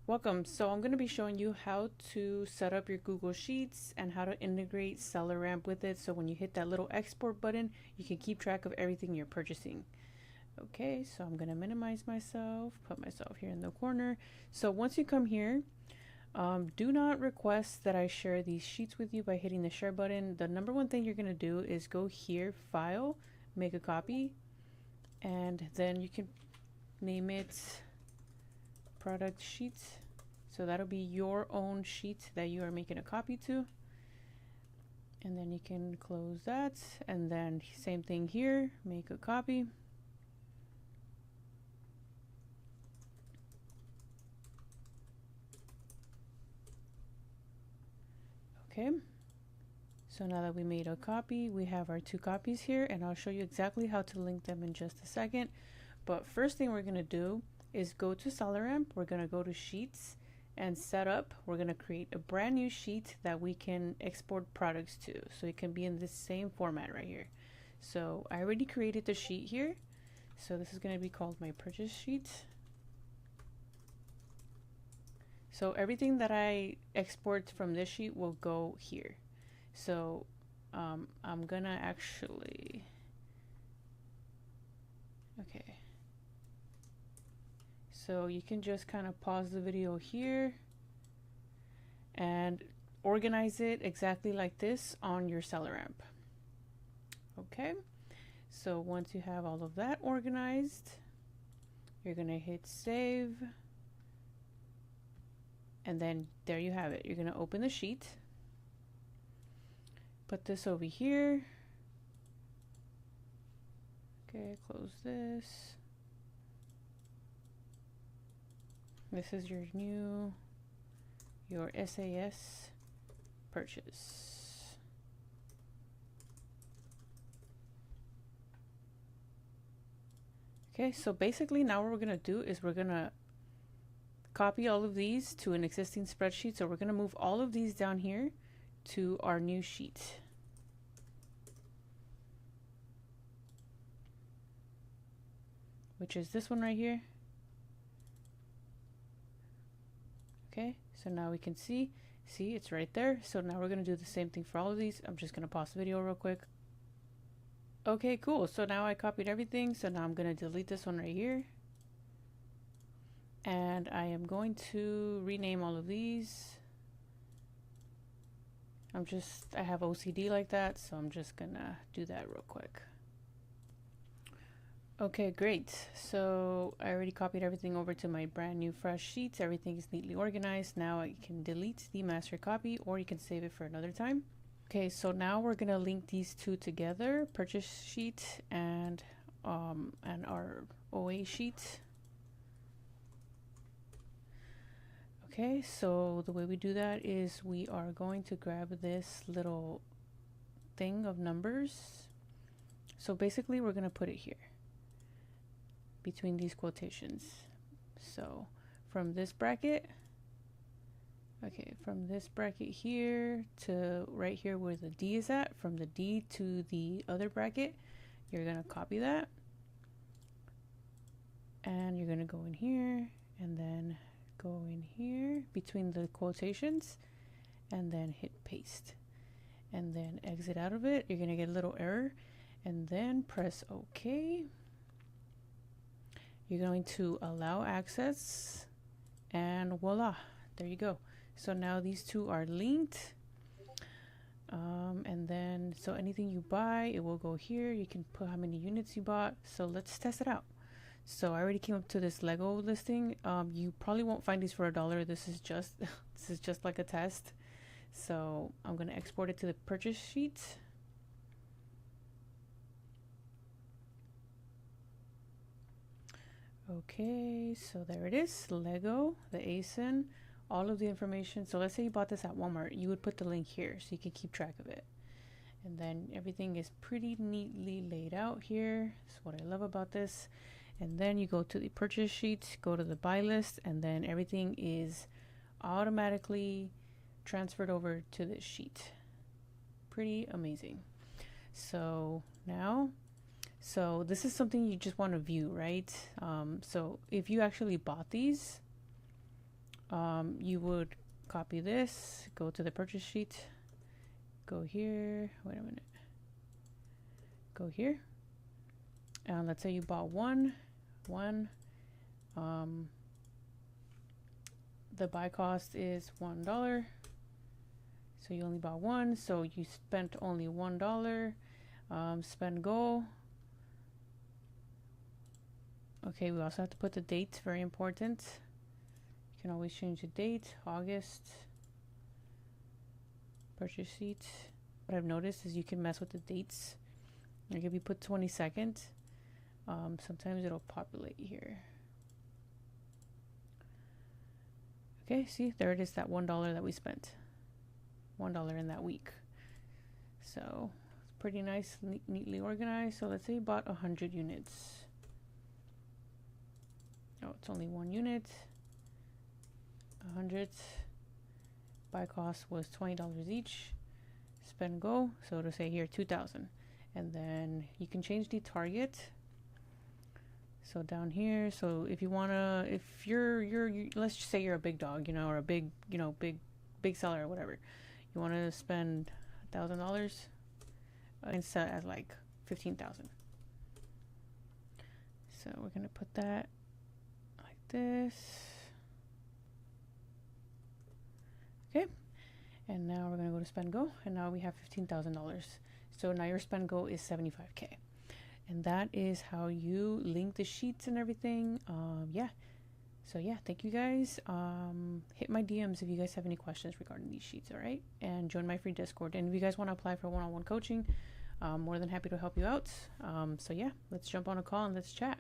Welcome. So I'm going to be showing you how to set up your Google Sheets and how to integrate SellerAmp with it. So when you hit that little export button, you can keep track of everything you're purchasing. Okay, so I'm going to minimize myself, put myself here in the corner. So once you come here, do not request that I share these sheets with you by hitting the share button. The number one thing you're going to do is go here, File, make a copy, and then you can name it Product Sheet. So that'll be your own sheet that you are making a copy to. And then you can close that. And then same thing here, make a copy. Okay. So now that we made a copy, we have our two copies here, and I'll show you exactly how to link them in just a second. But first thing we're going to do is go to SellerAmp. We're going to go to Sheets and Setup. We're going to create a brand new sheet that we can export products to. So it can be in this same format right here. So I already created the sheet here. So this is going to be called my purchase sheet. So everything that I export from this sheet will go here. So I'm gonna actually, okay. So you can just kind of pause the video here and organize it exactly like this on your SellerAmp. Okay, so once you have all of that organized, you're gonna hit save. And then there you have it. You're gonna open the sheet. Put this over here. Okay, close this. This is your SAS purchase. Okay, so basically now what we're gonna do is we're gonna copy all of these to an existing spreadsheet. So we're gonna move all of these down here to our new sheet. Which is this one right here. Okay, so now we can see it's right there. So now we're gonna do the same thing for all of these. I'm just gonna pause the video real quick. Okay, cool. So now I copied everything. So now I'm gonna delete this one right here. And I am going to rename all of these. I have OCD like that, so I'm just gonna do that real quick. Okay, great. So I already copied everything over to my brand new fresh sheets. Everything is neatly organized. Now I can delete the master copy, or you can save it for another time. Okay, so now we're gonna link these two together, purchase sheet and our OA sheet. Okay, so the way we do that is we are going to grab this little thing of numbers. So basically we're going to put it here between these quotations. So from this bracket, okay, from this bracket here to right here where the D is at, from the D to the other bracket, you're going to copy that. And you're going to go in here and then go in here between the quotations and then hit paste and then exit out of it. You're going to get a little error and then press OK. You're going to allow access and voila, there you go. So now these two are linked. And then so anything you buy, it will go here. You can put how many units you bought. So let's test it out. So I already came up to this Lego listing. You probably won't find these for $1. This is just like a test. So I'm gonna export it to the purchase sheet. Okay, so there it is, Lego, the ASIN, all of the information. So let's say you bought this at Walmart, you would put the link here so you can keep track of it. And then everything is pretty neatly laid out here. That's what I love about this. And then you go to the purchase sheet, go to the buy list, and then everything is automatically transferred over to this sheet. Pretty amazing. So now, so this is something you just want to view, right? So if you actually bought these, you would copy this, go to the purchase sheet, go here, wait a minute, go here, and let's say you bought one, the buy cost is $1, so you only bought one, so you spent only $1. Spend go. Okay, we also have to put the date, very important. You can always change the date, August. Purchase sheet. What I've noticed is you can mess with the dates. Like if you put 22nd, sometimes it'll populate here. Okay, see, there it is, that $1 that we spent. $1 in that week. So it's pretty nice, neatly organized. So let's say you bought 100 units. Oh, it's only one unit. 100. Buy cost was $20 each. Spend go. So to say here 2,000, and then you can change the target. So down here, so if you wanna, if you're let's just say you're a big dog, you know, or a big, you know, big seller or whatever, you want to spend $1,000 and sell it as like 15,000. So we're gonna put that like this. Okay, and now we're gonna go to spend go, and now we have $15,000. So now your spend go is 75K. And that is how you link the sheets and everything. Yeah. So yeah, thank you guys. Hit my DMs if you guys have any questions regarding these sheets, all right? And join my free Discord. And if you guys want to apply for one-on-one coaching, I'm more than happy to help you out. So yeah, let's jump on a call and let's chat.